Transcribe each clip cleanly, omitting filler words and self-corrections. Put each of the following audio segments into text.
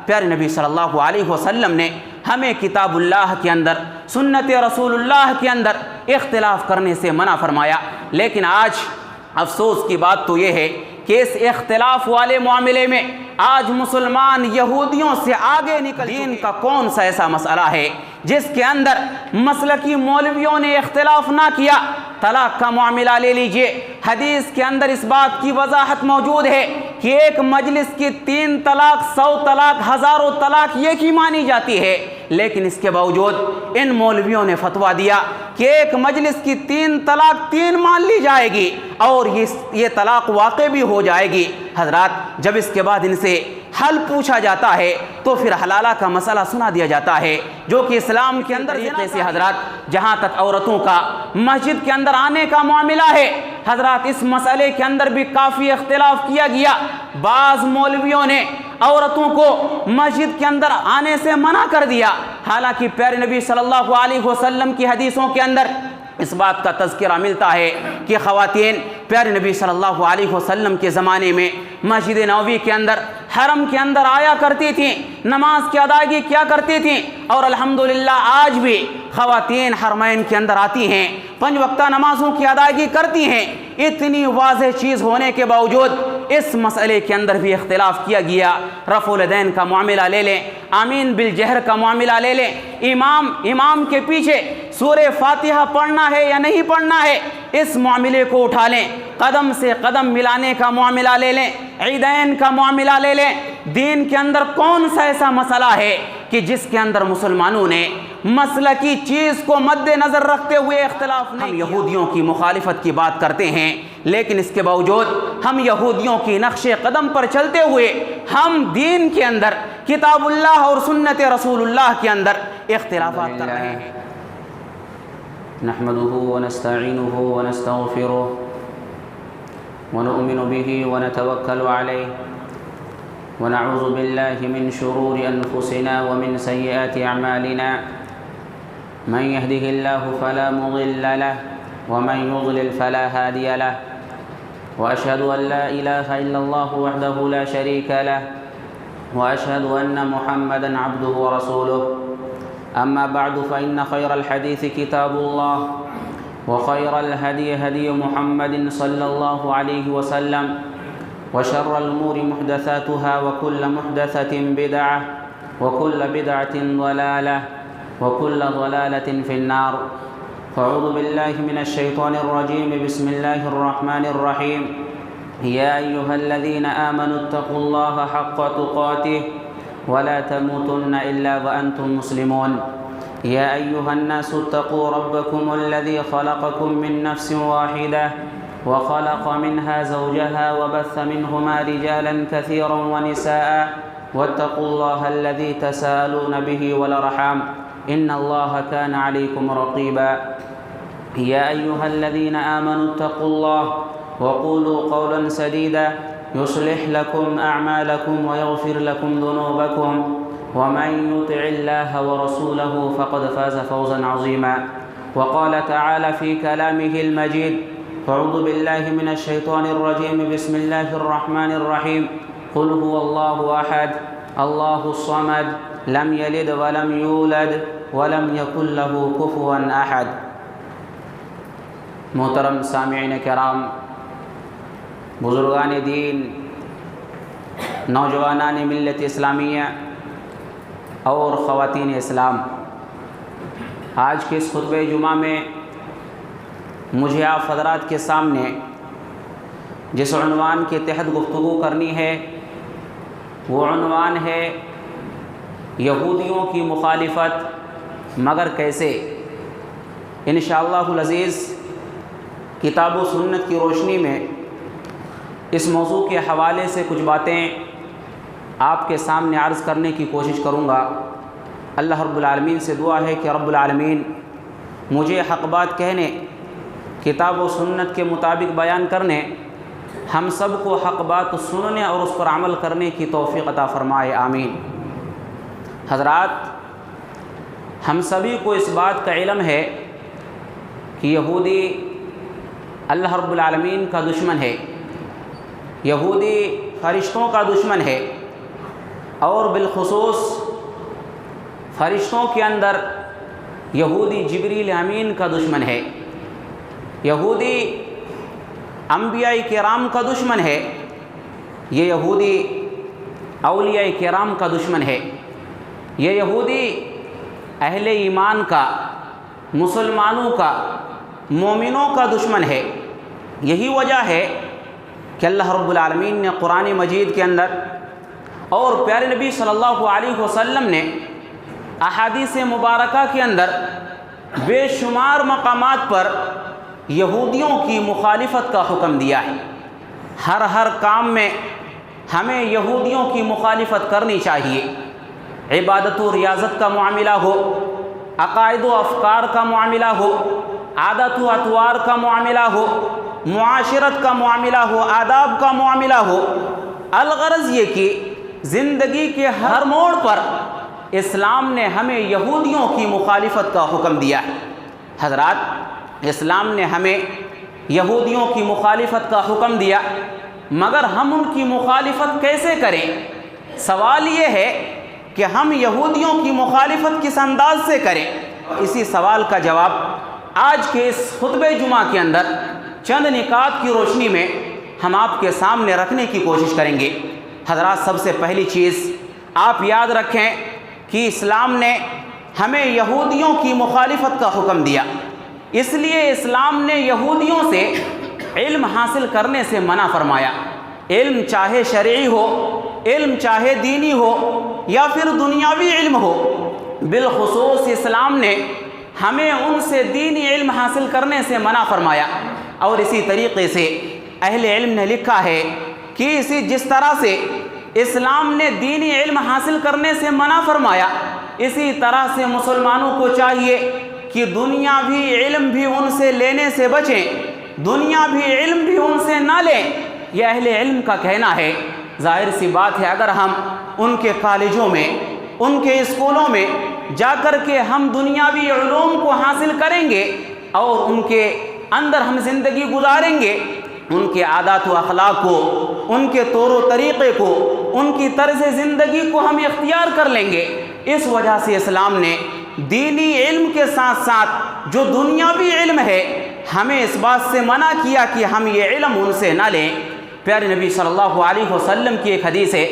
پیارے نبی صلی اللہ علیہ وسلم نے ہمیں کتاب اللہ کے اندر، سنت رسول اللہ کے اندر اختلاف کرنے سے منع فرمایا۔ لیکن آج افسوس کی بات تو یہ ہے کہ اس اختلاف والے معاملے میں آج مسلمان یہودیوں سے آگے نکل چکے۔ دین کا کون سا ایسا مسئلہ ہے جس کے اندر مسلکی مولویوں نے اختلاف نہ کیا؟ طلاق کا معاملہ لے لیجئے، حدیث کے اندر اس بات کی وضاحت موجود ہے کہ ایک مجلس کی 3 طلاق، 100 طلاق، ہزاروں طلاق ایک ہی مانی جاتی ہے، لیکن اس کے باوجود ان مولویوں نے فتویٰ دیا کہ ایک مجلس کی 3 طلاق 3 مان لی جائے گی اور یہ طلاق واقع بھی ہو جائے گی۔ حضرات، جب اس کے بعد ان سے حل پوچھا جاتا ہے تو پھر حلالہ کا مسئلہ سنا دیا جاتا ہے، جو کہ اسلام کے اندر طریقے سے حضرات جہاں تک عورتوں کا مسجد کے اندر آنے کا معاملہ ہے، حضرات اس مسئلے کے اندر بھی کافی اختلاف کیا گیا۔ بعض مولویوں نے عورتوں کو مسجد کے اندر آنے سے منع کر دیا، حالانکہ پیارے نبی صلی اللہ علیہ وسلم کی حدیثوں کے اندر اس بات کا تذکرہ ملتا ہے کہ خواتین پیارے نبی صلی اللہ علیہ وسلم کے زمانے میں مسجد نبوی کے اندر، حرم کے اندر آیا کرتی تھیں، نماز کی ادائیگی کیا کرتی تھیں، اور الحمدللہ آج بھی خواتین حرمین کے اندر آتی ہیں، 5 وقتہ نمازوں کی ادائیگی کرتی ہیں۔ اتنی واضح چیز ہونے کے باوجود اس مسئلے کے اندر بھی اختلاف کیا گیا۔ رفع الیدین کا معاملہ لے لیں، آمین بالجہر کا معاملہ لے لیں، امام کے پیچھے سورہ فاتحہ پڑھنا ہے یا نہیں پڑھنا ہے، اس معاملے کو اٹھا لیں، قدم سے قدم ملانے کا معاملہ لے لیں، عیدین کا معاملہ لے لیں۔ دین کے اندر کون سا ایسا مسئلہ ہے کہ جس کے اندر مسلمانوں نے مسلکی چیز کو مد نظر رکھتے ہوئے اختلاف نہیں؟ ہم یہودیوں کی مخالفت کی بات کرتے ہیں، لیکن اس کے باوجود ہم یہودیوں کی نقش قدم پر چلتے ہوئے ہم دین کے اندر، کتاب اللہ اور سنت رسول اللہ کے اندر اختلافات کر رہے ہیں۔ نحمده ونستعينه ونستغفره ونؤمن به ونتوكل عليه ونعوذ بالله من شرور أنفسنا ومن سيئات أعمالنا، من يهده الله فلا مضل له ومن يضلل فلا هادي له، وأشهد أن لا إله إلا الله وحده لا شريك له، وأشهد أن محمدا عبده ورسوله، أما بعد فإن خير الحديث كتاب الله، وخير الهدي هدي محمد صلى الله عليه وسلم، وشر الأمور محدثاتها وكل محدثة بدعة وكل بدعة ضلالة وكل ضلالة في النار، فأعوذ بالله من الشيطان الرجيم، بسم الله الرحمن الرحيم، يا أيها الذين آمنوا اتقوا الله حق تقاته ولا تموتن إلا وأنتم مسلمون، يا أيها الناس اتقوا ربكم الذي خلقكم من نفس واحدة وخلق منها زوجها وبث منهما رجالا كثيرا ونساء، واتقوا الله الذي تساءلون به والأرحام إن الله كان عليكم رقيبا، يا أيها الذين آمنوا اتقوا الله وقولوا قولا سديدا يصلح لكم أعمالكم ويغفر لكم ذنوبكم، ومن يطع الله ورسوله فقد فاز فوزا عظيما، وقال تعالى في كلامه المجيد، أعوذ بالله من الشيطان الرجيم، بسم الله الرحمن الرحيم، قل هو الله أحد الله الصمد لم يلد ولم يولد ولم يكن له كفوا أحد۔ محترم سامعین کرام، بزرگان دین، نوجوانان ملت اسلامیہ اور خواتین اسلام، آج کے اس خطبہ جمعہ میں مجھے آپ حضرات کے سامنے جس عنوان کے تحت گفتگو کرنی ہے وہ عنوان ہے یہودیوں کی مخالفت، مگر کیسے۔ انشاءاللہ العزیز کتاب و سنت کی روشنی میں اس موضوع کے حوالے سے کچھ باتیں آپ کے سامنے عرض کرنے کی کوشش کروں گا۔ اللہ رب العالمین سے دعا ہے کہ رب العالمین مجھے حق بات کہنے، کتاب و سنت کے مطابق بیان کرنے، ہم سب کو حق بات سننے اور اس پر عمل کرنے کی توفیق عطا فرمائے، آمین۔ حضرات، ہم سبھی کو اس بات کا علم ہے کہ یہودی اللہ رب العالمین کا دشمن ہے، یہودی فرشتوں کا دشمن ہے، اور بالخصوص فرشتوں کے اندر یہودی جبریل امین کا دشمن ہے، یہودی انبیاء کرام کا دشمن ہے، یہ یہودی اولیاء کرام کا دشمن ہے، یہ یہودی اہل ایمان کا، مسلمانوں کا، مومنوں کا دشمن ہے۔ یہی وجہ ہے کہ اللہ رب العالمین نے قرآن مجید کے اندر اور پیارے نبی صلی اللہ علیہ وسلم نے احادیث مبارکہ کے اندر بے شمار مقامات پر یہودیوں کی مخالفت کا حکم دیا ہے۔ ہر کام میں ہمیں یہودیوں کی مخالفت کرنی چاہیے، عبادت و ریاضت کا معاملہ ہو، عقائد و افکار کا معاملہ ہو، عادت و اطوار کا معاملہ ہو، معاشرت کا معاملہ ہو، آداب کا معاملہ ہو۔ الغرض یہ کہ زندگی کے ہر موڑ پر اسلام نے ہمیں یہودیوں کی مخالفت کا حکم دیا ہے۔ حضرات، اسلام نے ہمیں یہودیوں کی مخالفت کا حکم دیا، مگر ہم ان کی مخالفت کیسے کریں؟ سوال یہ ہے کہ ہم یہودیوں کی مخالفت کس انداز سے کریں؟ اسی سوال کا جواب آج کے اس خطبہ جمعہ کے اندر چند نکات کی روشنی میں ہم آپ کے سامنے رکھنے کی کوشش کریں گے۔ حضرات، سب سے پہلی چیز آپ یاد رکھیں کہ اسلام نے ہمیں یہودیوں کی مخالفت کا حکم دیا، اس لیے اسلام نے یہودیوں سے علم حاصل کرنے سے منع فرمایا۔ علم چاہے شرعی ہو، علم چاہے دینی ہو یا پھر دنیاوی علم ہو، بالخصوص اسلام نے ہمیں ان سے دینی علم حاصل کرنے سے منع فرمایا۔ اور اسی طریقے سے اہل علم نے لکھا ہے کہ جس طرح سے اسلام نے دینی علم حاصل کرنے سے منع فرمایا، اسی طرح سے مسلمانوں کو چاہیے کہ دنیاوی علم بھی ان سے لینے سے بچیں، دنیاوی علم بھی ان سے نہ لیں۔ یہ اہل علم کا کہنا ہے۔ ظاہر سی بات ہے، اگر ہم ان کے کالجوں میں، ان کے اسکولوں میں جا کر کے ہم دنیاوی علوم کو حاصل کریں گے اور ان کے اندر ہم زندگی گزاریں گے، ان کے عادات و اخلاق کو، ان کے طور و طریقے کو، ان کی طرز زندگی کو ہم اختیار کر لیں گے۔ اس وجہ سے اسلام نے دینی علم کے ساتھ ساتھ جو دنیاوی علم ہے، ہمیں اس بات سے منع کیا کہ ہم یہ علم ان سے نہ لیں۔ پیارے نبی صلی اللہ علیہ وسلم کی ایک حدیث ہے،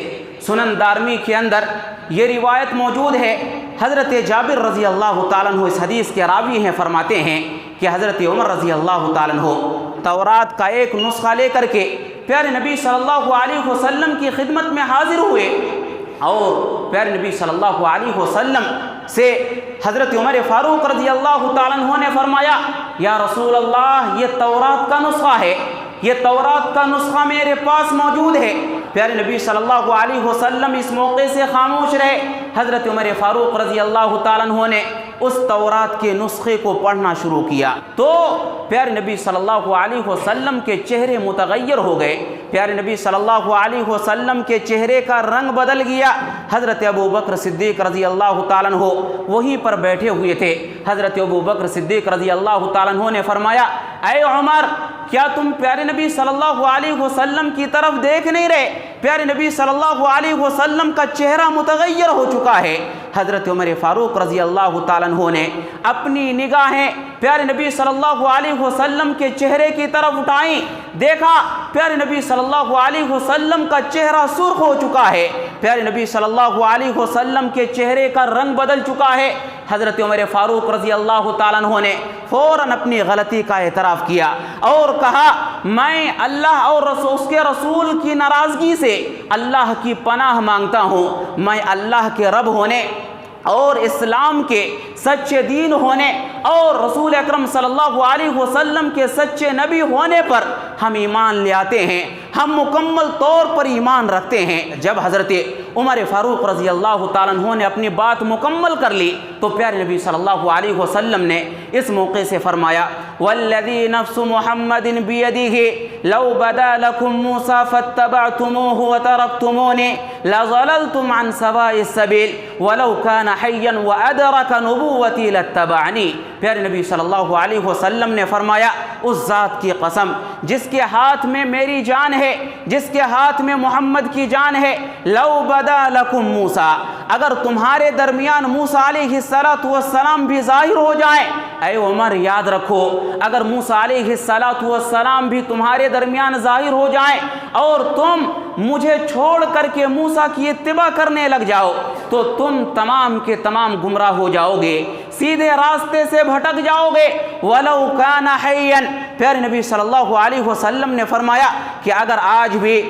سنن دارمی کے اندر یہ روایت موجود ہے۔ حضرت جابر رضی اللہ تعالیٰ عنہ اس حدیث کے راوی ہیں، فرماتے ہیں کہ حضرت عمر رضی اللہ تعالیٰ عنہ تورات کا ایک نسخہ لے کر کے پیارے نبی صلی اللہ علیہ وسلم کی خدمت میں حاضر ہوئے، اور پیارے نبی صلی اللہ علیہ وسلم سے حضرت عمر فاروق رضی اللہ تعالیٰ عنہ نے فرمایا، یا رسول اللہ، یہ تورات کا نسخہ ہے، یہ تورات کا نسخہ میرے پاس موجود ہے۔ پیارے نبی صلی اللہ علیہ وسلم اس موقع سے خاموش رہے۔ حضرت عمر فاروق رضی اللہ تعالیٰ عنہ نے اس تورات کے نسخے کو پڑھنا شروع کیا تو پیارے نبی صلی اللہ علیہ وسلم کے چہرے متغیر ہو گئے، پیارے نبی صلی اللہ علیہ وسلم کے چہرے کا رنگ بدل گیا۔ حضرت ابو بکر صدیق رضی اللہ تعالیٰ عنہ وہیں پر بیٹھے ہوئے تھے۔ حضرت ابو بکر صدیق رضی اللہ تعالیٰ عنہ نے فرمایا، اے عمر، کیا تم پیارے نبی صلی اللہ علیہ وسلم کی طرف دیکھ نہیں رہے؟ پیارے نبی صلی اللہ علیہ وسلم کا چہرہ متغیر ہو چکا ہے۔ حضرت عمر فاروق رضی اللہ تعالیٰ عنہ نے اپنی نگاہیں پیارے نبی صلی اللہ علیہ وسلم کے چہرے کی طرف اٹھائیں، دیکھا پیارے نبی صلی اللہ علیہ وسلم کا چہرہ سرخ ہو چکا ہے، پیارے نبی صلی اللہ علیہ وسلم کے چہرے کا رنگ بدل چکا ہے۔ حضرت عمر فاروق رضی اللہ تعالیٰ عنہ نے فوراً اپنی غلطی کا اعتراف کیا اور کہا، میں اللہ اور اس کے رسول کی ناراضگی سے اللہ کی پناہ مانگتا ہوں۔ میں اللہ کے رب ہونے اور اسلام کے سچے دین ہونے اور رسول اکرم صلی اللہ علیہ وسلم کے سچے نبی ہونے پر ہم ایمان لے آتے ہیں، ہم مکمل طور پر ایمان رکھتے ہیں۔ جب حضرت عمر فاروق رضی اللہ تعالیٰ عنہ نے اپنی بات مکمل کر لی تو پیارے نبی صلی اللہ علیہ وسلم نے اس موقع سے فرمایا، والذی نفس محمد بیدہ لو بدا لکم موسیٰ فاتبعتموہ وترکتمونی لظللتم عن سواء السبیل ولو کان حیا وادرک نبوتی لاتبعنی۔ پیارے نبی صلی اللہ علیہ وسلم نے فرمایا اس ذات کی قسم جس کے ہاتھ میں میری جان ہے، جس کے ہاتھ میں محمد کی جان ہے، لو بدا لکم موسیٰ، اگر تمہارے درمیان موسیٰ علیہ السلام بھی ظاہر ہو جائیں، اے عمر یاد رکھو، اگر موسیٰ علیہ السلام بھی تمہارے درمیان ظاہر ہو جائیں اور تم مجھے چھوڑ کر کے موسیٰ کی اتباع کرنے لگ جاؤ تو تم تمام کے تمام گمراہ ہو جاؤ گے، سیدھے راستے سے بھٹک جاؤ گے۔ وَلَوْ كَانَ حَيًّا، پیارے نبی صلی اللہ علیہ وسلم نے فرمایا کہ اگر آج بھی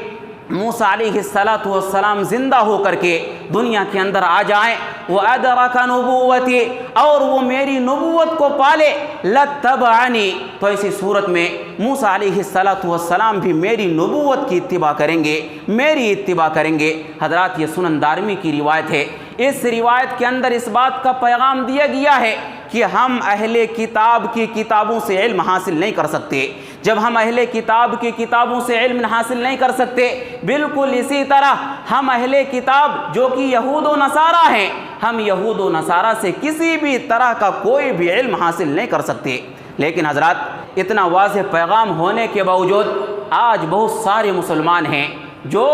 موسیٰ علیہ السلام زندہ ہو کر کے دنیا کے اندر آ جائیں، وَأَدْرَكَ نُبُوَّتِي، اور وہ میری نبوت کو پالے، لَاتَّبَعَنِي، تو ایسی صورت میں موسیٰ علیہ السلام بھی میری نبوت کی اتباع کریں گے، میری اتباع کریں گے۔ حضرات یہ سنن دارمی کی روایت ہے، اس روایت کے اندر اس بات کا پیغام دیا گیا ہے کہ ہم اہل کتاب کی کتابوں سے علم حاصل نہیں کر سکتے۔ جب ہم اہل کتاب کی کتابوں سے علم حاصل نہیں کر سکتے، بالکل اسی طرح ہم اہل کتاب جو کہ یہود و نصارہ ہیں، ہم یہود و نصارہ سے کسی بھی طرح کا کوئی بھی علم حاصل نہیں کر سکتے۔ لیکن حضرات اتنا واضح پیغام ہونے کے باوجود آج بہت سارے مسلمان ہیں جو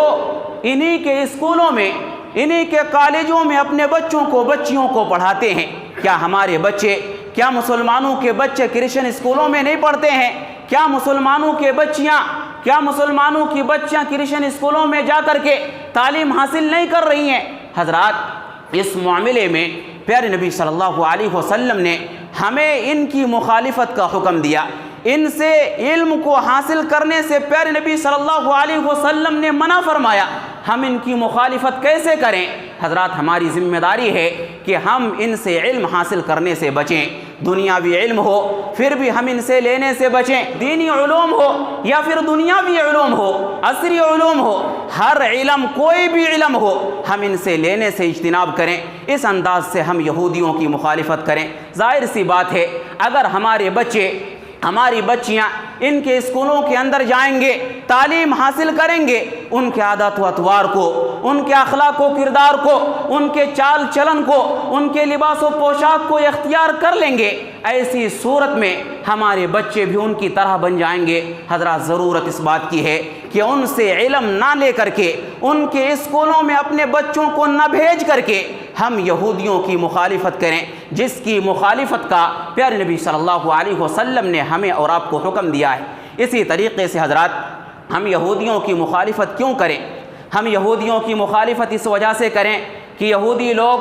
انہی کے اسکولوں میں، انہی کے کالجوں میں اپنے بچیوں کو پڑھاتے ہیں۔ کیا ہمارے بچے، کیا مسلمانوں کے بچے کرسچن اسکولوں میں نہیں پڑھتے ہیں؟ کیا مسلمانوں کی بچیاں کرسچن اسکولوں میں جا کر کے تعلیم حاصل نہیں کر رہی ہیں؟ حضرات اس معاملے میں پیارے نبی صلی اللہ علیہ وسلم نے ہمیں ان کی مخالفت کا حکم دیا۔ ان سے علم کو حاصل کرنے سے پیارے نبی صلی اللہ علیہ وسلم نے منع فرمایا۔ ہم ان کی مخالفت کیسے کریں؟ حضرات ہماری ذمہ داری ہے کہ ہم ان سے علم حاصل کرنے سے بچیں، دنیاوی علم ہو پھر بھی ہم ان سے لینے سے بچیں، دینی علوم ہو یا پھر دنیاوی علوم ہو، عصری علوم ہو، ہر علم کوئی بھی علم ہو ہم ان سے لینے سے اجتناب کریں۔ اس انداز سے ہم یہودیوں کی مخالفت کریں۔ ظاہر سی بات ہے اگر ہمارے بچے، ہماری بچیاں ان کے اسکولوں کے اندر جائیں گے، تعلیم حاصل کریں گے، ان کے عادات و اطوار کو، ان کے اخلاق و کردار کو، ان کے چال چلن کو، ان کے لباس و پوشاک کو اختیار کر لیں گے، ایسی صورت میں ہمارے بچے بھی ان کی طرح بن جائیں گے۔ حضرات ضرورت اس بات کی ہے کہ ان سے علم نہ لے کر کے، ان کے اسکولوں میں اپنے بچوں کو نہ بھیج کر کے ہم یہودیوں کی مخالفت کریں، جس کی مخالفت کا پیارے نبی صلی اللہ علیہ وسلم نے ہمیں اور آپ کو حکم دیا ہے۔ اسی طریقے سے حضرات ہم یہودیوں کی مخالفت کیوں کریں؟ ہم یہودیوں کی مخالفت اس وجہ سے کریں کہ یہودی لوگ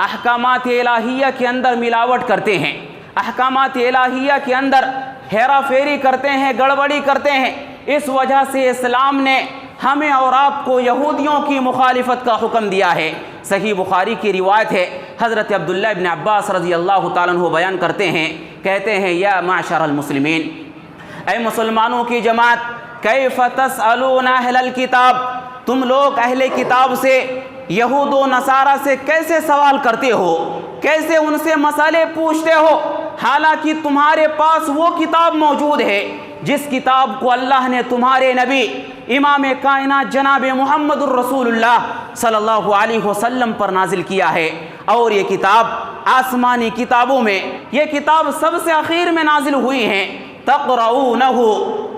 احکامات الہیہ کے اندر ملاوٹ کرتے ہیں، احکامات الہیہ کے اندر ہیرا پھیری کرتے ہیں، گڑبڑی کرتے ہیں۔ اس وجہ سے اسلام نے ہمیں اور آپ کو یہودیوں کی مخالفت کا حکم دیا ہے۔ صحیح بخاری کی روایت ہے، حضرت عبداللہ ابن عباس رضی اللہ تعالیٰ عنہ بیان کرتے ہیں، کہتے ہیں یا معشر المسلمین، اے مسلمانوں کی جماعت، کیف تسألون اہل الکتاب، تم لوگ اہل کتاب سے، یہود و نصارہ سے کیسے سوال کرتے ہو، کیسے ان سے مسئلے پوچھتے ہو، حالانکہ تمہارے پاس وہ کتاب موجود ہے جس کتاب کو اللہ نے تمہارے نبی امام کائنات جناب محمد الرسول اللہ صلی اللہ علیہ وسلم پر نازل کیا ہے۔ اور یہ کتاب آسمانی کتابوں میں یہ کتاب سب سے آخر میں نازل ہوئی ہیں۔ تقرؤونہ،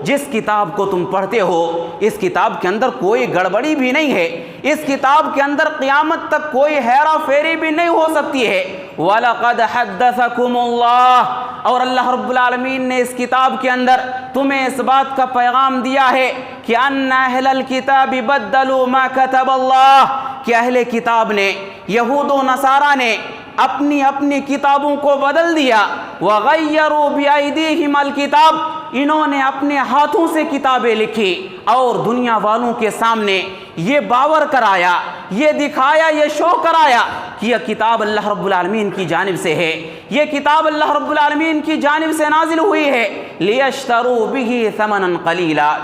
جس کتاب کو تم پڑھتے ہو اس کتاب کے اندر کوئی گڑبڑی بھی نہیں ہے، اس کتاب کے اندر قیامت تک کوئی ہیرا پھیری بھی نہیں ہو سکتی ہے۔ وَلَقَدْ حَدَّثَكُمُ اللَّهُ، اور اللہ رب العالمین نے اس کتاب کے اندر تمہیں اس بات کا پیغام دیا ہے کہ أَنَّ أَهْلَ الْكِتَابِ بَدَّلُوا مَا كَتَبَ اللَّهُ، کہ اہل کتاب نے، یہود و نصارہ نے اپنی اپنی کتابوں کو بدل دیا۔ وَغَيَّرُوا بِأَيْدِيهِمْ الْكِتَابِ، انہوں نے اپنے ہاتھوں سے کتابیں لکھی اور دنیا والوں کے سامنے یہ باور کرایا، یہ دکھایا، یہ شو کرایا کہ یہ کتاب اللہ رب العالمین کی جانب سے ہے، یہ کتاب اللہ رب العالمین کی جانب سے نازل ہوئی ہے۔ لِيَشْتَرُوا بِهِ ثَمَنًا قَلِيلًا،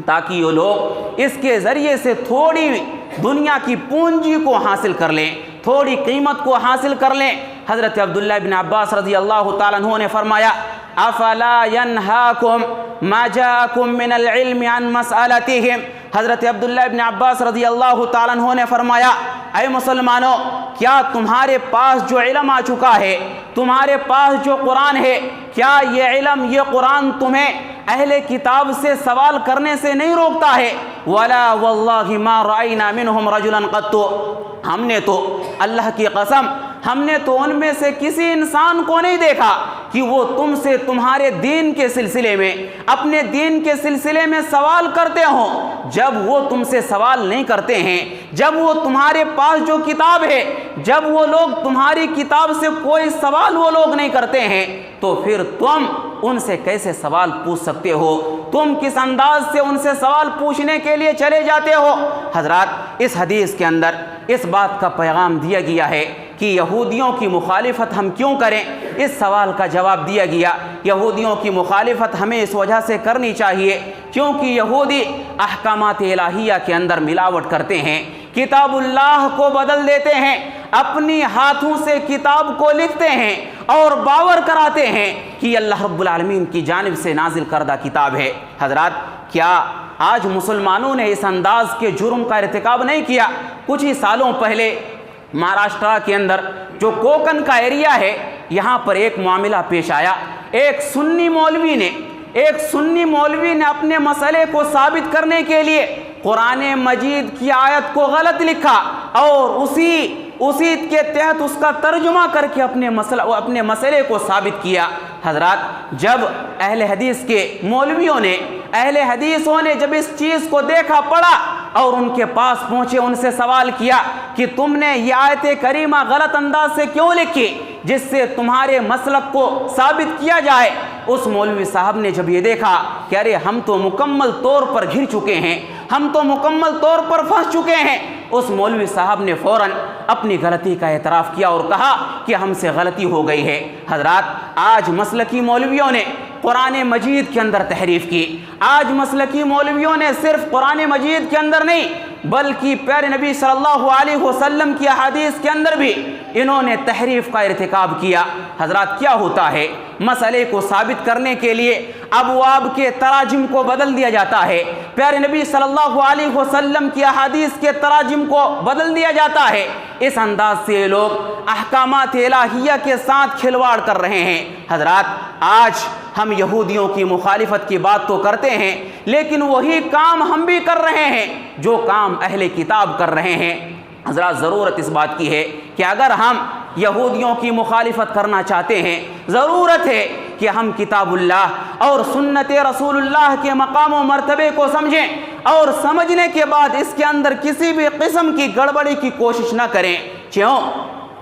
تاکہ یہ لوگ اس کے ذریعے سے تھوڑی دنیا کی پونجی کو حاصل کر لیں، تھوڑی قیمت کو حاصل کر لیں۔ حضرت عبداللہ ابن عباس رضی اللہ تعالیٰ عنہ نے فرمایا افلا ینہاکم ما جاءکم من العلم عن مسئلتہم، حضرت عبداللہ ابن عباس رضی اللہ تعالیٰ عنہ نے فرمایا اے مسلمانوں، کیا تمہارے پاس جو علم آ چکا ہے، تمہارے پاس جو قرآن ہے، کیا یہ علم، یہ قرآن تمہیں اہل کتاب سے سوال کرنے سے نہیں روکتا ہے؟ وَلَا وَاللَّهِ مَا رَأَيْنَا مِنْهُمْ رَجُلًا قَطُّ، ہم نے تو اللہ کی قسم، ہم نے تو ان میں سے کسی انسان کو نہیں دیکھا کہ وہ تم سے تمہارے دین کے سلسلے میں، اپنے دین کے سلسلے میں سوال کرتے ہوں۔ جب وہ تم سے سوال نہیں کرتے ہیں، جب وہ تمہارے پاس جو کتاب ہے، جب وہ لوگ تمہاری کتاب سے کوئی سوال وہ لوگ نہیں کرتے ہیں، تو پھر تم ان سے کیسے سوال پوچھ سکتے ہو؟ تم کس انداز سے ان سے سوال پوچھنے کے لیے چلے جاتے ہو؟ حضرات، اس حدیث کے اندر اس بات کا پیغام دیا گیا ہے کہ یہودیوں کی مخالفت ہم کیوں کریں؟ اس سوال کا جواب دیا گیا، یہودیوں کی مخالفت ہمیں اس وجہ سے کرنی چاہیے کیونکہ یہودی احکامات الہیہ کے اندر ملاوٹ کرتے ہیں، کتاب اللہ کو بدل دیتے ہیں، اپنی ہاتھوں سے کتاب کو لکھتے ہیں اور باور کراتے ہیں کہ اللہ رب العالمین کی جانب سے نازل کردہ کتاب ہے۔ حضرات، کیا آج مسلمانوں نے اس انداز کے جرم کا ارتکاب نہیں کیا؟ کچھ ہی سالوں پہلے مہاراشٹرا کے اندر جو کوکن کا ایریا ہے، یہاں پر ایک معاملہ پیش آیا۔ ایک سنی مولوی نے اپنے مسئلے کو ثابت کرنے کے لیے قرآن مجید کی آیت کو غلط لکھا اور اسی کے تحت اس کا ترجمہ کر کے اپنے مسئلے کو ثابت کیا۔ حضرات، جب اہل حدیث کے مولویوں نے، اہل حدیثوں نے جب اس چیز کو دیکھا، پڑھا اور ان کے پاس پہنچے، ان سے سوال کیا کہ تم نے یہ آیت کریمہ غلط انداز سے کیوں لکھی جس سے تمہارے مسلک کو ثابت کیا جائے؟ اس مولوی صاحب نے جب یہ دیکھا کہ ارے ہم تو مکمل طور پر گھر چکے ہیں، ہم تو مکمل طور پر پھنس چکے ہیں، اس مولوی صاحب نے فوراً اپنی غلطی کا اعتراف کیا اور کہا کہ ہم سے غلطی ہو گئی ہے۔ حضرات، آج مسلکی مولویوں نے قرآن مجید کے اندر تحریف کی۔ آج مسلکی مولویوں نے صرف قرآن مجید کے اندر نہیں بلکہ پیارے نبی صلی اللہ علیہ وسلم کی احادیث کے اندر بھی انہوں نے تحریف کا ارتکاب کیا۔ حضرات، کیا ہوتا ہے؟ مسئلے کو ثابت کرنے کے لیے ابواب کے تراجم کو بدل دیا جاتا ہے، پیارے نبی صلی اللہ علیہ وسلم کی احادیث کے تراجم کو بدل دیا جاتا ہے۔ اس انداز سے لوگ احکامات الہیہ کے ساتھ کھلواڑ کر رہے ہیں۔ حضرات، آج ہم یہودیوں کی مخالفت کی بات تو کرتے ہیں لیکن وہی کام ہم بھی کر رہے ہیں جو کام اہل کتاب کر رہے ہیں۔ حضرات، ضرورت اس بات کی ہے کہ اگر ہم یہودیوں کی مخالفت کرنا چاہتے ہیں، ضرورت ہے کہ ہم کتاب اللہ اور سنت رسول اللہ کے مقام و مرتبے کو سمجھیں اور سمجھنے کے بعد اس کے اندر کسی بھی قسم کی گڑبڑی کی کوشش نہ کریں۔ کیوں؟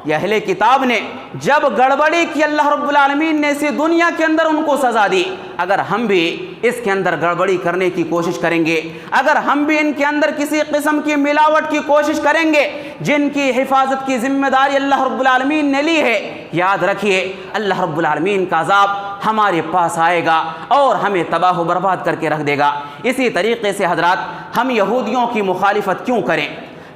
یہ اہل کتاب نے جب گڑبڑی کی، اللہ رب العالمین نے اسی دنیا کے اندر ان کو سزا دی۔ اگر ہم بھی اس کے اندر گڑبڑی کرنے کی کوشش کریں گے، اگر ہم بھی ان کے اندر کسی قسم کی ملاوٹ کی کوشش کریں گے، جن کی حفاظت کی ذمہ داری اللہ رب العالمین نے لی ہے، یاد رکھیے اللہ رب العالمین کا عذاب ہمارے پاس آئے گا اور ہمیں تباہ و برباد کر کے رکھ دے گا۔ اسی طریقے سے حضرات، ہم یہودیوں کی مخالفت کیوں کریں؟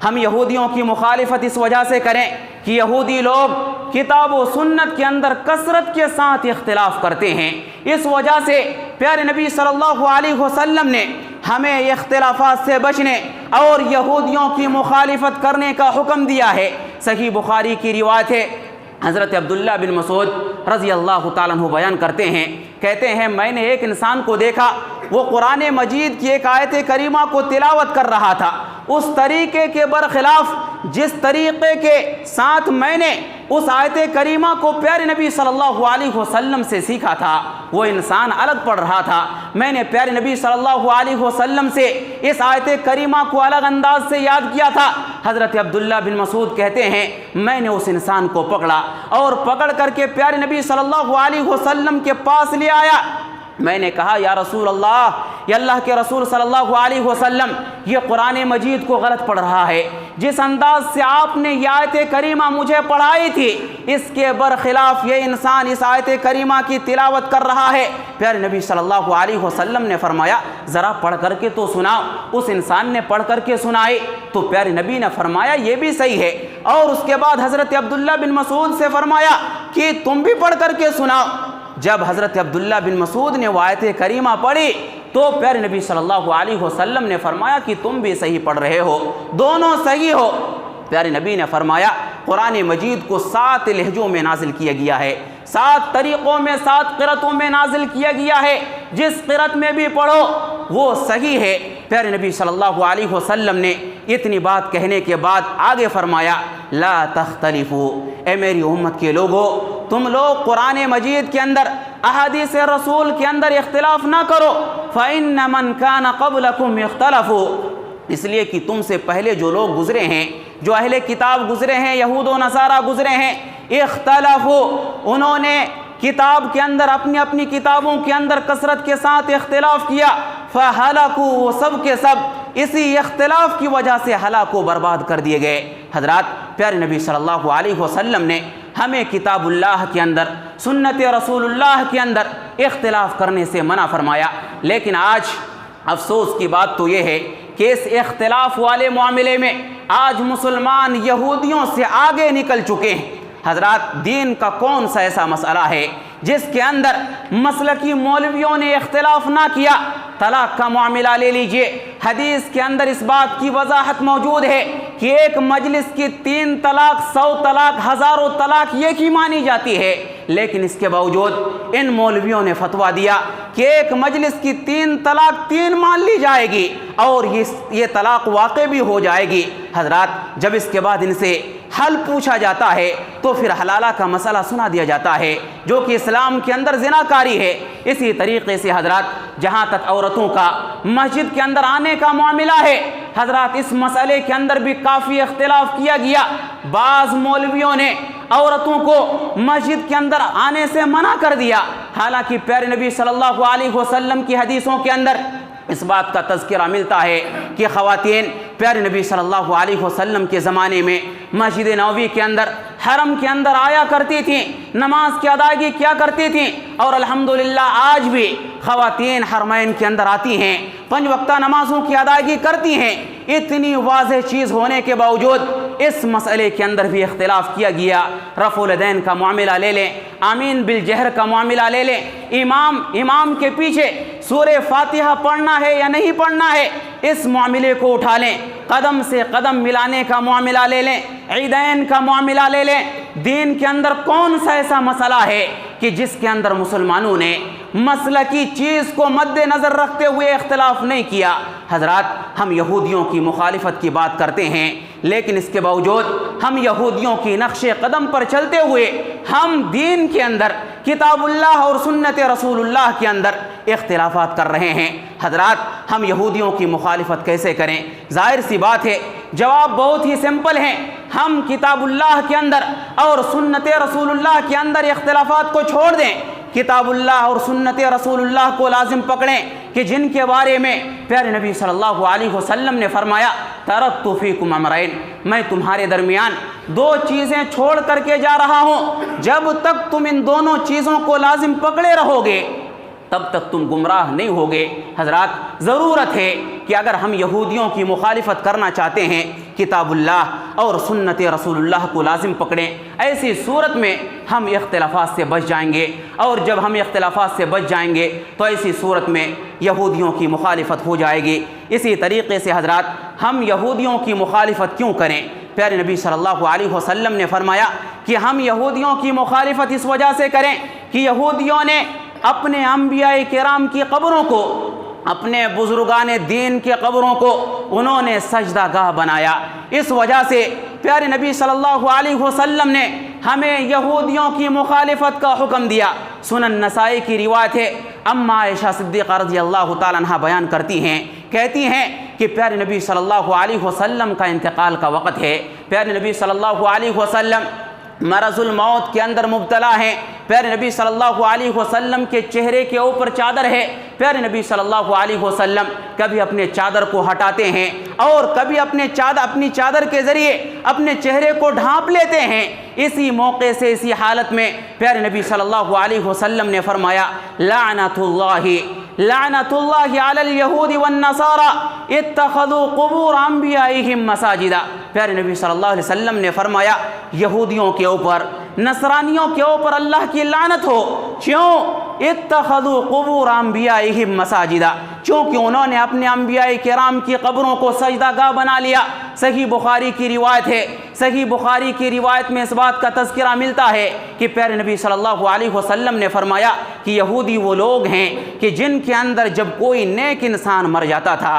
ہم یہودیوں کی مخالفت اس وجہ سے کریں کہ یہودی لوگ کتاب و سنت کے اندر کثرت کے ساتھ اختلاف کرتے ہیں۔ اس وجہ سے پیارے نبی صلی اللہ علیہ وسلم نے ہمیں اختلافات سے بچنے اور یہودیوں کی مخالفت کرنے کا حکم دیا ہے۔ صحیح بخاری کی روایت ہے، حضرت عبداللہ بن مسعود رضی اللہ تعالیٰ عنہ بیان کرتے ہیں، کہتے ہیں میں نے ایک انسان کو دیکھا، وہ قرآن مجید کی ایک آیت کریمہ کو تلاوت کر رہا تھا، اس طریقے کے برخلاف جس طریقے کے ساتھ میں نے اس آیت کریمہ کو پیارے نبی صلی اللہ علیہ وسلم سے سیکھا تھا، وہ انسان الگ پڑھ رہا تھا۔ میں نے پیارے نبی صلی اللہ علیہ وسلم سے اس آیت کریمہ کو الگ انداز سے یاد کیا تھا۔ حضرت عبداللہ بن مسعود کہتے ہیں میں نے اس انسان کو پکڑا اور پکڑ کر کے پیارے نبی صلی اللہ علیہ وسلم کے پاس لے آیا۔ میں نے کہا یا رسول اللہ، یا اللہ کے رسول صلی اللہ علیہ وسلم، یہ قرآن مجید کو غلط پڑھ رہا ہے، جس انداز سے آپ نے یہ آیت کریمہ مجھے پڑھائی تھی اس کے برخلاف یہ انسان اس آیت کریمہ کی تلاوت کر رہا ہے۔ پیارے نبی صلی اللہ علیہ وسلم نے فرمایا ذرا پڑھ کر کے تو سناؤ۔ اس انسان نے پڑھ کر کے سنائی تو پیارے نبی نے فرمایا یہ بھی صحیح ہے، اور اس کے بعد حضرت عبداللہ بن مسعود سے فرمایا کہ تم بھی پڑھ کر کے سناؤ۔ جب حضرت عبداللہ بن مسعود نے وہ آیت کریمہ پڑھی تو پیارے نبی صلی اللہ علیہ وسلم نے فرمایا کہ تم بھی صحیح پڑھ رہے ہو، دونوں صحیح ہو۔ پیارے نبی نے فرمایا قرآن مجید کو 7 لہجوں میں نازل کیا گیا ہے، 7 طریقوں میں 7 قرأتوں میں نازل کیا گیا ہے، جس قرأت میں بھی پڑھو وہ صحیح ہے۔ پیارے نبی صلی اللہ علیہ وسلم نے اتنی بات کہنے کے بعد آگے فرمایا لا تختلفوا، اے میری امت کے لوگوں تم لوگ قرآن مجید کے اندر احادیث رسول کے اندر اختلاف نہ کرو، فإن من كان قبلكم اختلفوا، اس لیے کہ تم سے پہلے جو لوگ گزرے ہیں، جو اہل کتاب گزرے ہیں، یہود و نصارہ گزرے ہیں، اختلافو، انہوں نے کتاب کے اندر اپنی اپنی کتابوں کے اندر کثرت کے ساتھ اختلاف کیا، فہلکوا، وہ سب کے سب اسی اختلاف کی وجہ سے ہلاک و برباد کر دیے گئے۔ حضرات پیارے نبی صلی اللہ علیہ وسلم نے ہمیں کتاب اللہ کے اندر، سنت رسول اللہ کے اندر اختلاف کرنے سے منع فرمایا، لیکن آج افسوس کی بات تو یہ ہے کہ اس اختلاف والے معاملے میں آج مسلمان یہودیوں سے آگے نکل چکے ہیں۔ حضرات دین کا کون سا ایسا مسئلہ ہے جس کے اندر مسلکی مولویوں نے اختلاف نہ کیا؟ طلاق کا معاملہ لے لیجئے، حدیث کے اندر اس بات کی وضاحت موجود ہے کہ ایک مجلس کی 3 طلاق، 100 طلاق، ہزاروں طلاق ایک ہی مانی جاتی ہے، لیکن اس کے باوجود ان مولویوں نے فتویٰ دیا کہ ایک مجلس کی 3 طلاق 3 مان لی جائے گی اور یہ طلاق واقع بھی ہو جائے گی۔ حضرات جب اس کے بعد ان سے حل پوچھا جاتا ہے تو پھر حلالہ کا مسئلہ سنا دیا جاتا ہے جو کہ اسلام کے اندر زناکاری ہے۔ اسی طریقے سے حضرات جہاں تک عورتوں کا مسجد کے اندر آنے کا معاملہ ہے، حضرات اس مسئلے کے اندر بھی کافی اختلاف کیا گیا۔ بعض مولویوں نے عورتوں کو مسجد کے اندر آنے سے منع کر دیا، حالانکہ پیارے نبی صلی اللہ علیہ وسلم کی حدیثوں کے اندر اس بات کا تذکرہ ملتا ہے کہ خواتین پیارے نبی صلی اللہ علیہ وسلم کے زمانے میں مسجد نبوی کے اندر، حرم کے اندر آیا کرتی تھیں، نماز کی ادائیگی کیا کرتی تھیں، اور الحمدللہ آج بھی خواتین حرمین کے اندر آتی ہیں، 5 وقتہ نمازوں کی ادائیگی کرتی ہیں۔ اتنی واضح چیز ہونے کے باوجود اس مسئلے کے اندر بھی اختلاف کیا گیا۔ رفع الیدین کا معاملہ لے لیں، آمین بالجہر کا معاملہ لے لیں، امام کے پیچھے سورہ فاتحہ پڑھنا ہے یا نہیں پڑھنا ہے، اس معاملے کو اٹھا لیں، قدم سے قدم ملانے کا معاملہ لے لیں، عیدین کا معاملہ لے لیں۔ دین کے اندر کون سا ایسا مسئلہ ہے کہ جس کے اندر مسلمانوں نے مسلکی چیز کو مد نظر رکھتے ہوئے اختلاف نہیں کیا؟ حضرات ہم یہودیوں کی مخالفت کی بات کرتے ہیں، لیکن اس کے باوجود ہم یہودیوں کی نقش قدم پر چلتے ہوئے ہم دین کے اندر، کتاب اللہ اور سنت رسول اللہ کے اندر اختلافات کر رہے ہیں۔ حضرات ہم یہودیوں کی مخالفت کیسے کریں؟ ظاہر سی بات ہے، جواب بہت ہی سمپل ہے، ہم کتاب اللہ کے اندر اور سنت رسول اللہ کے اندر اختلافات کو چھوڑ دیں، کتاب اللہ اور سنت رسول اللہ کو لازم پکڑیں کہ جن کے بارے میں پیارے نبی صلی اللہ علیہ وسلم نے فرمایا ترکت فیکم امرین، میں تمہارے درمیان 2 چیزیں چھوڑ کر کے جا رہا ہوں، جب تک تم ان دونوں چیزوں کو لازم پکڑے رہو گے تب تک تم گمراہ نہیں ہوگے۔ حضرات ضرورت ہے کہ اگر ہم یہودیوں کی مخالفت کرنا چاہتے ہیں، کتاب اللہ اور سنت رسول اللہ کو لازم پکڑیں، ایسی صورت میں ہم اختلافات سے بچ جائیں گے، اور جب ہم اختلافات سے بچ جائیں گے تو ایسی صورت میں یہودیوں کی مخالفت ہو جائے گی۔ اسی طریقے سے حضرات ہم یہودیوں کی مخالفت کیوں کریں؟ پیارے نبی صلی اللہ علیہ وسلم نے فرمایا کہ ہم یہودیوں کی مخالفت اس وجہ سے کریں کہ یہودیوں نے اپنے انبیاء کرام کی قبروں کو، اپنے بزرگان دین کی قبروں کو انہوں نے سجدہ گاہ بنایا۔ اس وجہ سے پیارے نبی صلی اللہ علیہ وسلم نے ہمیں یہودیوں کی مخالفت کا حکم دیا۔ سنن نسائی کی روایت ہے، اما عائشہ صدیقہ رضی اللہ تعالیٰ عنہ بیان کرتی ہیں، کہتی ہیں کہ پیارے نبی صلی اللہ علیہ وسلم کا انتقال کا وقت ہے، پیارے نبی صلی اللہ علیہ وسلم مرض الموت کے اندر مبتلا ہیں، پیارے نبی صلی اللہ علیہ وسلم کے چہرے کے اوپر چادر ہے، پیارے نبی صلی اللہ علیہ وسلم کبھی اپنے چادر کو ہٹاتے ہیں اور کبھی اپنی چادر کے ذریعے اپنے چہرے کو ڈھانپ لیتے ہیں۔ اسی موقع سے، اسی حالت میں پیارے نبی صلی اللہ علیہ وسلم نے فرمایا لعنت اللہ علی الیہود والنصارى اتخذوا قبور انبیائہم مساجدا۔ پیارے نبی صلی اللہ علیہ وسلم نے فرمایا یہودیوں کے اوپر، نصرانیوں کے اوپر اللہ کی لعنت ہو۔ کیوں؟ اتخذوا قبور انبیائہم مساجدا، چونکہ انہوں نے اپنے انبیاء کرام کی قبروں کو سجدہ گاہ بنا لیا۔ صحیح بخاری کی روایت ہے، صحیح بخاری کی روایت میں اس بات کا تذکرہ ملتا ہے کہ پیارے نبی صلی اللہ علیہ وسلم نے فرمایا کہ یہودی وہ لوگ ہیں کہ جن کے اندر جب کوئی نیک انسان مر جاتا تھا،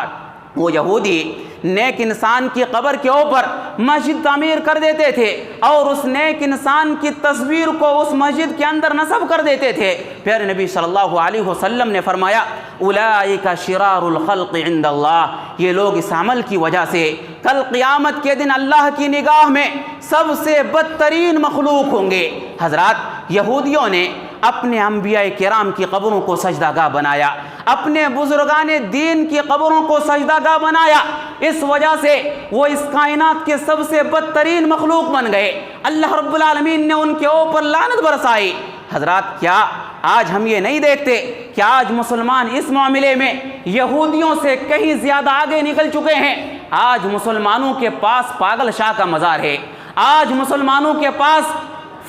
وہ یہودی نیک انسان کی قبر کے اوپر مسجد تعمیر کر دیتے تھے اور اس نیک انسان کی تصویر کو اس مسجد کے اندر نصب کر دیتے تھے۔ پیارے نبی صلی اللہ علیہ وسلم نے فرمایا اولئک شرار الخلق عند اللہ، یہ لوگ اس عمل کی وجہ سے کل قیامت کے دن اللہ کی نگاہ میں سب سے بدترین مخلوق ہوں گے۔ حضرات، یہودیوں نے اپنے انبیاء کرام کی قبروں کو سجدہ گاہ بنایا، اپنے بزرگان دین کی قبروں کو سجدہ گاہ بنایا، اس وجہ سے وہ اس کائنات کے سب سے بدترین مخلوق بن گئے۔ اللہ رب العالمین نے ان کے اوپر لعنت برسائی۔ حضرات، کیا آج ہم یہ نہیں دیکھتے کہ آج مسلمان اس معاملے میں یہودیوں سے کہیں زیادہ آگے نکل چکے ہیں؟ آج مسلمانوں کے پاس پاگل شاہ کا مزار ہے، آج مسلمانوں کے پاس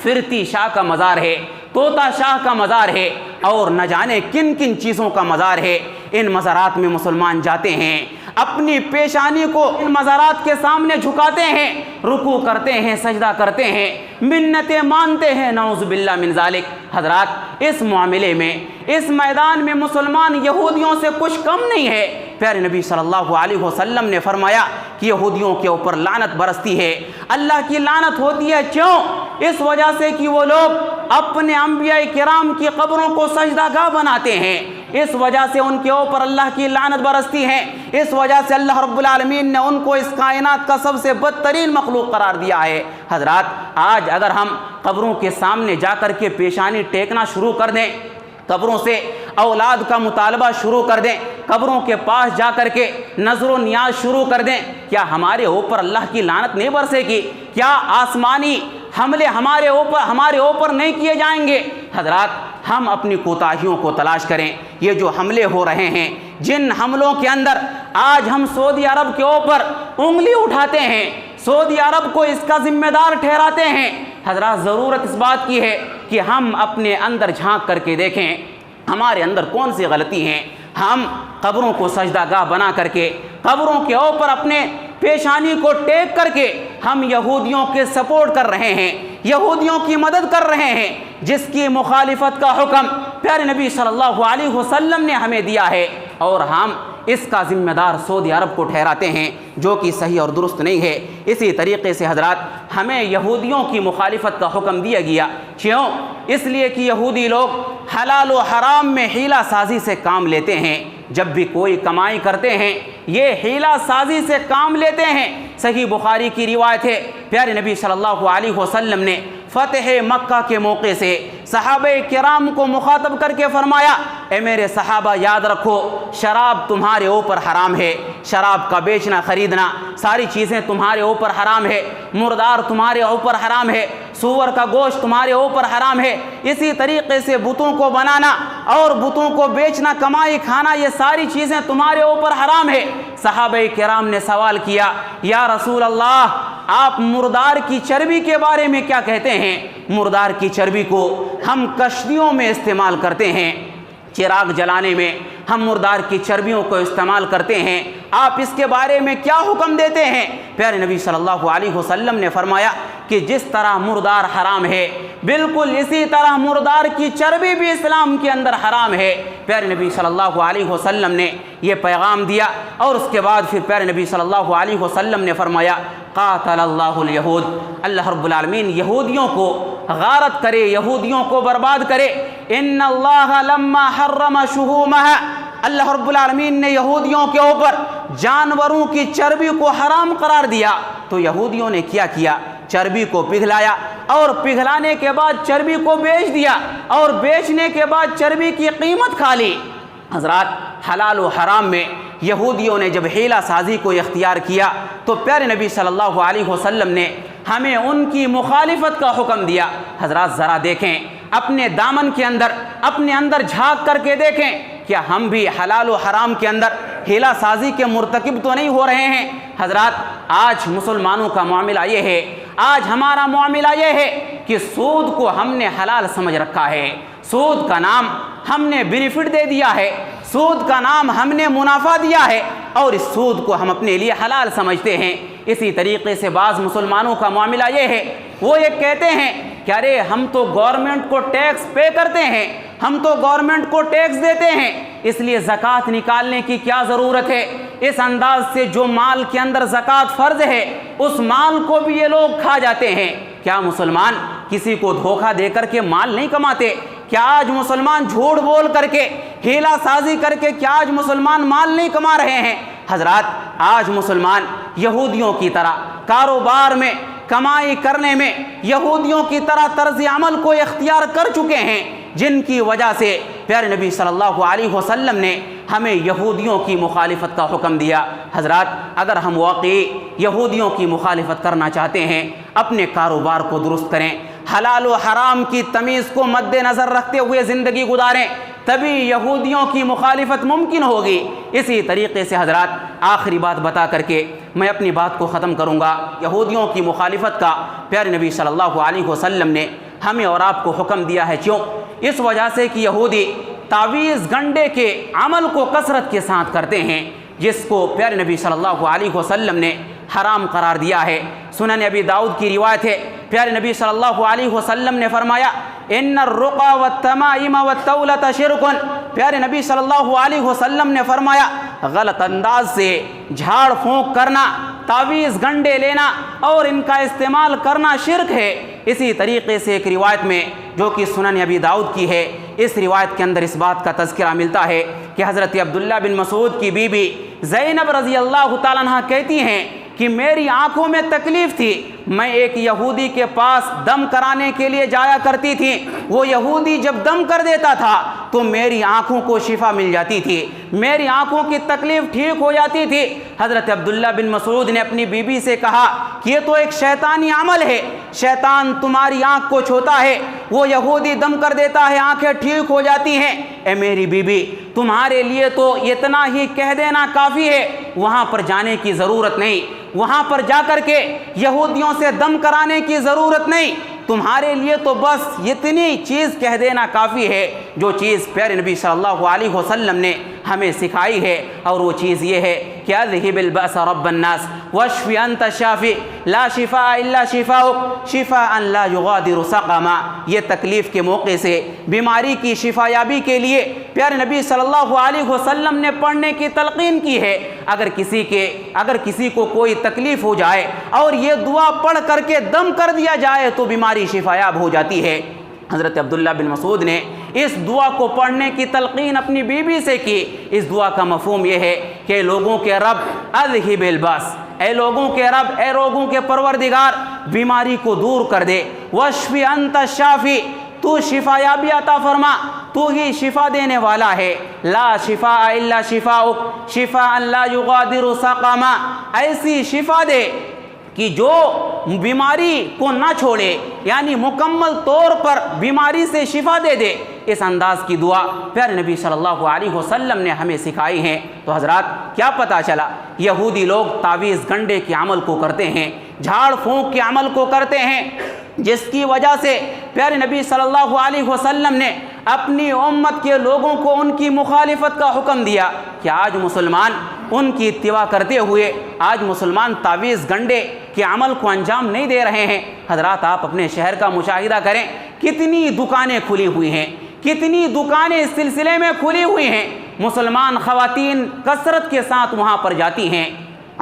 فرتی شاہ کا مزار ہے، طوطا شاہ کا مزار ہے، اور نہ جانے کن کن چیزوں کا مزار ہے۔ ان مزارات میں مسلمان جاتے ہیں، اپنی پیشانی کو ان مزارات کے سامنے جھکاتے ہیں، رکوع کرتے ہیں، سجدہ کرتے ہیں، منتیں مانتے ہیں، نعوذ باللہ من ذالک۔ حضرات، اس معاملے میں، اس میدان میں مسلمان یہودیوں سے کچھ کم نہیں ہے۔ پیارے نبی صلی اللہ علیہ وسلم نے فرمایا کہ یہودیوں کے اوپر لعنت برستی ہے، اللہ کی لعنت ہوتی ہے۔ کیوں؟ اس وجہ سے کہ وہ لوگ اپنے انبیاء کرام کی قبروں کو سجدہ گاہ بناتے ہیں، اس وجہ سے ان کے اوپر اللہ کی لعنت برستی ہے، اس وجہ سے اللہ رب العالمین نے ان کو اس کائنات کا سب سے بدترین مخلوق قرار دیا ہے۔ حضرات، آج اگر ہم قبروں کے سامنے جا کر کے پیشانی ٹیکنا شروع کر دیں، قبروں سے اولاد کا مطالبہ شروع کر دیں، قبروں کے پاس جا کر کے نظر و نیاز شروع کر دیں، کیا ہمارے اوپر اللہ کی لعنت نہیں برسے گی؟ کیا آسمانی حملے ہمارے اوپر نہیں کیے جائیں گے؟ حضرات، ہم اپنی کوتاہیوں کو تلاش کریں۔ یہ جو حملے ہو رہے ہیں، جن حملوں کے اندر آج ہم سعودی عرب کے اوپر انگلی اٹھاتے ہیں، سعودی عرب کو اس کا ذمہ دار ٹھہراتے ہیں، حضرات ضرورت اس بات کی ہے کہ ہم اپنے اندر جھانک کر کے دیکھیں ہمارے اندر کون سی غلطی ہیں۔ ہم قبروں کو سجدہ گاہ بنا کر کے، قبروں کے اوپر اپنے پیشانی کو ٹیک کر کے ہم یہودیوں کے سپورٹ کر رہے ہیں، یہودیوں کی مدد کر رہے ہیں، جس کی مخالفت کا حکم پیارے نبی صلی اللہ علیہ وسلم نے ہمیں دیا ہے، اور ہم اس کا ذمہ دار سعودی عرب کو ٹھہراتے ہیں، جو کہ صحیح اور درست نہیں ہے۔ اسی طریقے سے حضرات، ہمیں یہودیوں کی مخالفت کا حکم دیا گیا۔ کیوں؟ اس لیے کہ یہودی لوگ حلال و حرام میں حیلہ سازی سے کام لیتے ہیں، جب بھی کوئی کمائی کرتے ہیں یہ حیلہ سازی سے کام لیتے ہیں۔ صحیح بخاری کی روایت ہے، پیارے نبی صلی اللہ علیہ وسلم نے فتح مکہ کے موقع سے صحابہ کرام کو مخاطب کر کے فرمایا، اے میرے صحابہ، یاد رکھو شراب تمہارے اوپر حرام ہے، شراب کا بیچنا خریدنا ساری چیزیں تمہارے اوپر حرام ہے، مردار تمہارے اوپر حرام ہے، سور کا گوشت تمہارے اوپر حرام ہے، اسی طریقے سے بتوں کو بنانا اور بتوں کو بیچنا، کمائی کھانا، یہ ساری چیزیں تمہارے اوپر حرام ہے۔ صحابہ کرام نے سوال کیا، یا رسول اللہ، آپ مردار کی چربی کے بارے میں کیا کہتے ہیں؟ مردار کی چربی کو ہم کشتیوں میں استعمال کرتے ہیں، چراغ جلانے میں ہم مردار کی چربیوں کو استعمال کرتے ہیں، آپ اس کے بارے میں کیا حکم دیتے ہیں؟ پیارے نبی صلی اللہ علیہ وسلم نے فرمایا کہ جس طرح مردار حرام ہے، بالکل اسی طرح مردار کی چربی بھی اسلام کے اندر حرام ہے۔ پیارے نبی صلی اللہ علیہ وسلم نے یہ پیغام دیا، اور اس کے بعد پھر پیارے نبی صلی اللہ علیہ وسلم نے فرمایا، قاتل اللہ الیہود، اللہ رب العالمین یہودیوں کو غارت کرے، یہودیوں کو برباد کرے۔ ان اللہ لما حرم شحومہا، اللہ رب العالمین نے یہودیوں کے اوپر جانوروں کی چربی کو حرام قرار دیا، تو یہودیوں نے کیا کیا؟ چربی کو پگھلایا، اور پگھلانے کے بعد چربی کو بیچ دیا، اور بیچنے کے بعد چربی کی قیمت کھا لی۔ حضرات، حلال و حرام میں یہودیوں نے جب حیلہ سازی کو اختیار کیا، تو پیارے نبی صلی اللہ علیہ وسلم نے ہمیں ان کی مخالفت کا حکم دیا۔ حضرات، ذرا دیکھیں اپنے دامن کے اندر، اپنے اندر جھانک کر کے دیکھیں، کیا ہم بھی حلال و حرام کے اندر حیلہ سازی کے مرتکب تو نہیں ہو رہے ہیں؟ حضرات، آج مسلمانوں کا معاملہ یہ ہے، آج ہمارا معاملہ یہ ہے کہ سود کو ہم نے حلال سمجھ رکھا ہے، سود کا نام ہم نے بینیفٹ دے دیا ہے، سود کا نام ہم نے منافع دیا ہے اور اس سود کو ہم اپنے لیے حلال سمجھتے ہیں۔ اسی طریقے سے بعض مسلمانوں کا معاملہ یہ ہے، وہ یہ کہتے ہیں کہ ارے ہم تو گورنمنٹ کو ٹیکس پے کرتے ہیں، ہم تو گورنمنٹ کو ٹیکس دیتے ہیں، اس لیے زکوٰۃ نکالنے کی کیا ضرورت ہے؟ اس انداز سے جو مال کے اندر زکوٰۃ فرض ہے اس مال کو بھی یہ لوگ کھا جاتے ہیں۔ کیا مسلمان کسی کو دھوکہ دے کر کے مال نہیں کماتے؟ کیا آج مسلمان جھوٹ بول کر کے، ہیلا سازی کر کے کیا آج مسلمان مال نہیں کما رہے ہیں؟ حضرات، آج مسلمان یہودیوں کی طرح کاروبار میں، کمائی کرنے میں یہودیوں کی طرح طرز عمل کو اختیار کر چکے ہیں، جن کی وجہ سے پیارے نبی صلی اللہ علیہ وسلم نے ہمیں یہودیوں کی مخالفت کا حکم دیا۔ حضرات، اگر ہم واقعی یہودیوں کی مخالفت کرنا چاہتے ہیں، اپنے کاروبار کو درست کریں، حلال و حرام کی تمیز کو مد نظر رکھتے ہوئے زندگی گزاریں، تبھی یہودیوں کی مخالفت ممکن ہوگی۔ اسی طریقے سے حضرات، آخری بات بتا کر کے میں اپنی بات کو ختم کروں گا۔ یہودیوں کی مخالفت کا پیارے نبی صلی اللہ علیہ وسلم نے ہمیں اور آپ کو حکم دیا ہے۔ کیوں؟ اس وجہ سے کہ یہودی تعویذ گنڈے کے عمل کو کثرت کے ساتھ کرتے ہیں، جس کو پیارے نبی صلی اللہ علیہ وسلم نے حرام قرار دیا ہے۔ سنن ابی داؤد کی روایت ہے، پیارے نبی صلی اللہ علیہ وسلم نے فرمایا ان الرقى والتمائم والتولة شرک۔ پیارے نبی صلی اللہ علیہ وسلم نے فرمایا غلط انداز سے جھاڑ پھونک کرنا، تعویذ گنڈے لینا اور ان کا استعمال کرنا شرک ہے۔ اسی طریقے سے ایک روایت میں جو کہ سنن ابی داؤد کی ہے، اس روایت کے اندر اس بات کا تذکرہ ملتا ہے کہ حضرت عبداللہ بن مسعود کی بیوی زینب رضی اللہ تعالیٰ عنہ کہتی ہیں کہ میری آنکھوں میں تکلیف تھی، میں ایک یہودی کے پاس دم کرانے کے لیے جایا کرتی تھی، وہ یہودی جب دم کر دیتا تھا تو میری آنکھوں کو شفا مل جاتی تھی، میری آنکھوں کی تکلیف ٹھیک ہو جاتی تھی۔ حضرت عبداللہ بن مسعود نے اپنی بیوی سے کہا کہ یہ تو ایک شیطانی عمل ہے، شیطان تمہاری آنکھ کو چھوتا ہے، وہ یہودی دم کر دیتا ہے، آنکھیں ٹھیک ہو جاتی ہیں۔ اے میری بیوی، تمہارے لیے تو اتنا ہی کہہ دینا کافی ہے، وہاں پر جانے کی ضرورت نہیں، وہاں پر جا کر کے یہودیوں سے دم کرانے کی ضرورت نہیں، تمہارے لیے تو بس اتنی چیز کہہ دینا کافی ہے جو چیز پیارے نبی صلی اللہ علیہ وسلم نے ہمیں سکھائی ہے، اور وہ چیز یہ ہے کہ اذهب البأس رب الناس واشف انت الشافی لا شفاء الا شفاؤک شفاء لا یغادر سقما۔ یہ تکلیف کے موقع سے بیماری کی شفا یابی کے لیے پیارے نبی صلی اللہ علیہ وسلم نے پڑھنے کی تلقین کی ہے۔ اگر کسی کو کوئی تکلیف ہو جائے اور یہ دعا پڑھ کر کے دم کر دیا جائے تو بیماری شفا یاب ہو جاتی ہے۔ حضرت عبداللہ بن مسعود نے اس دعا کو پڑھنے کی تلقین اپنی بیوی سے کی۔ اس دعا کا مفہوم یہ ہے کہ لوگوں کے رب اذهب الباس، اے لوگوں کے رب، اے لوگوں کے پروردگار، بیماری کو دور کر دے، واشف انت الشافی، تو شفا یابی عطا فرما، تو ہی شفا دینے والا ہے، لا شفاء الا شفاؤک شفاء لا یغادر سقما، ایسی شفا دے کہ جو بیماری کو نہ چھوڑے، یعنی مکمل طور پر بیماری سے شفا دے دے۔ اس انداز کی دعا پیارے نبی صلی اللہ علیہ وسلم نے ہمیں سکھائی ہیں۔ تو حضرات، کیا پتہ چلا؟ یہودی لوگ تعویذ گنڈے کے عمل کو کرتے ہیں، جھاڑ پھونک کے عمل کو کرتے ہیں، جس کی وجہ سے پیارے نبی صلی اللہ علیہ وسلم نے اپنی امت کے لوگوں کو ان کی مخالفت کا حکم دیا کہ آج مسلمان ان کی اتباع کرتے ہوئے آج مسلمان تعویذ گنڈے کے عمل کو انجام نہیں دے رہے ہیں۔ حضرات، آپ اپنے شہر کا مشاہدہ کریں، کتنی دکانیں کھلی ہوئی ہیں، کتنی دکانیں اس سلسلے میں کھلی ہوئی ہیں، مسلمان خواتین کثرت کے ساتھ وہاں پر جاتی ہیں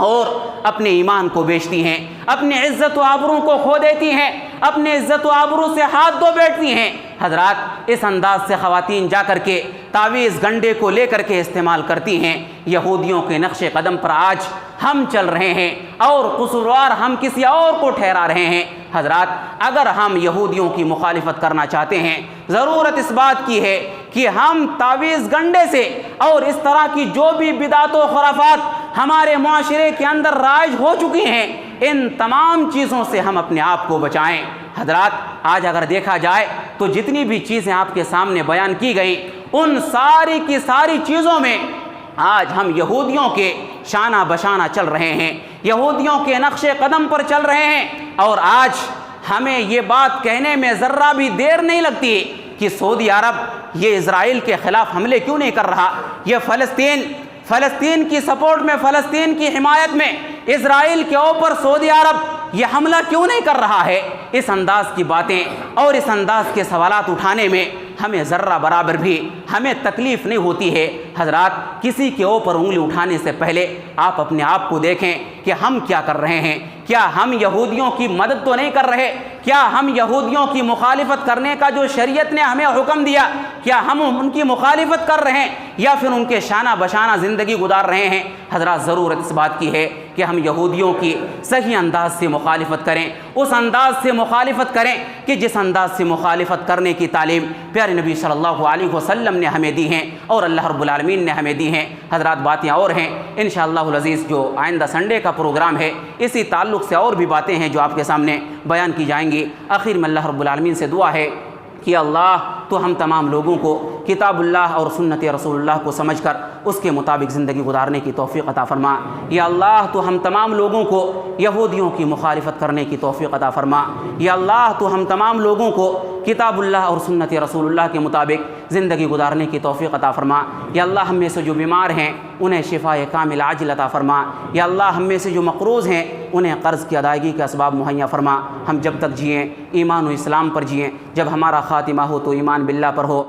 اور اپنے ایمان کو بیچتی ہیں، اپنے عزت و آبرو کو کھو دیتی ہیں، اپنے عزت و آبرو سے ہاتھ دھو بیٹھتی ہیں۔ حضرات، اس انداز سے خواتین جا کر کے تعویذ گنڈے کو لے کر کے استعمال کرتی ہیں۔ یہودیوں کے نقش قدم پر آج ہم چل رہے ہیں اور قصوروار ہم کسی اور کو ٹھہرا رہے ہیں۔ حضرات، اگر ہم یہودیوں کی مخالفت کرنا چاہتے ہیں، ضرورت اس بات کی ہے کہ ہم تعویذ گنڈے سے اور اس طرح کی جو بھی بدعت و خرافات ہمارے معاشرے کے اندر رائج ہو چکی ہیں، ان تمام چیزوں سے ہم اپنے آپ کو بچائیں۔ حضرات، آج اگر دیکھا جائے تو جتنی بھی چیزیں آپ کے سامنے بیان کی گئیں، ان ساری کی ساری چیزوں میں آج ہم یہودیوں کے شانہ بشانہ چل رہے ہیں، یہودیوں کے نقش قدم پر چل رہے ہیں، اور آج ہمیں یہ بات کہنے میں ذرہ بھی دیر نہیں لگتی کہ سعودی عرب یہ اسرائیل کے خلاف حملے کیوں نہیں کر رہا، یہ فلسطین کی سپورٹ میں، فلسطین کی حمایت میں اسرائیل کے اوپر سعودی عرب یہ حملہ کیوں نہیں کر رہا ہے۔ اس انداز کی باتیں اور اس انداز کے سوالات اٹھانے میں ہمیں ذرہ برابر بھی ہمیں تکلیف نہیں ہوتی ہے۔ حضرات، کسی کے اوپر انگلی اٹھانے سے پہلے آپ اپنے آپ کو دیکھیں کہ ہم کیا کر رہے ہیں۔ کیا ہم یہودیوں کی مدد تو نہیں کر رہے؟ کیا ہم یہودیوں کی مخالفت کرنے کا جو شریعت نے ہمیں حکم دیا، کیا ہم ان کی مخالفت کر رہے ہیں یا پھر ان کے شانہ بشانہ زندگی گزار رہے ہیں؟ حضرات، ضرورت اس بات کی ہے کہ ہم یہودیوں کی صحیح انداز سے مخالفت کریں، اس انداز سے مخالفت کریں کہ جس انداز سے مخالفت کرنے کی تعلیم پیارے نبی صلی اللہ علیہ وسلم نے ہمیں دی ہیں اور اللہ رب العالمین نے ہمیں دی ہیں۔ حضرات، باتیں اور ہیں، انشاءاللہ العزیز جو آئندہ سنڈے کا پروگرام ہے اسی تعلق سے اور بھی باتیں ہیں جو آپ کے سامنے بیان کی جائیں گی۔ آخر میں اللہ رب العالمین سے دعا ہے کہ اللہ تو ہم تمام لوگوں کو کتاب اللہ اور سنت رسول اللہ کو سمجھ کر اس کے مطابق زندگی گزارنے کی توفیق عطا فرما۔ یا اللہ تو ہم تمام لوگوں کو یہودیوں کی مخالفت کرنے کی توفیق عطا فرما۔ یا اللہ تو ہم تمام لوگوں کو کتاب اللہ اور سنت رسول اللہ کے مطابق زندگی گزارنے کی توفیق عطا فرما۔ یا اللہ ہم میں سے جو بیمار ہیں انہیں شفاء کامل عاجل عطا فرما۔ یا اللہ ہم میں سے جو مقروض ہیں انہیں قرض کی ادائیگی کے اسباب مہیا فرما۔ ہم جب تک جئیں ایمان و اسلام پر جئیں، جب ہمارا خاتمہ ہو تو ایمان باللہ پر ہو۔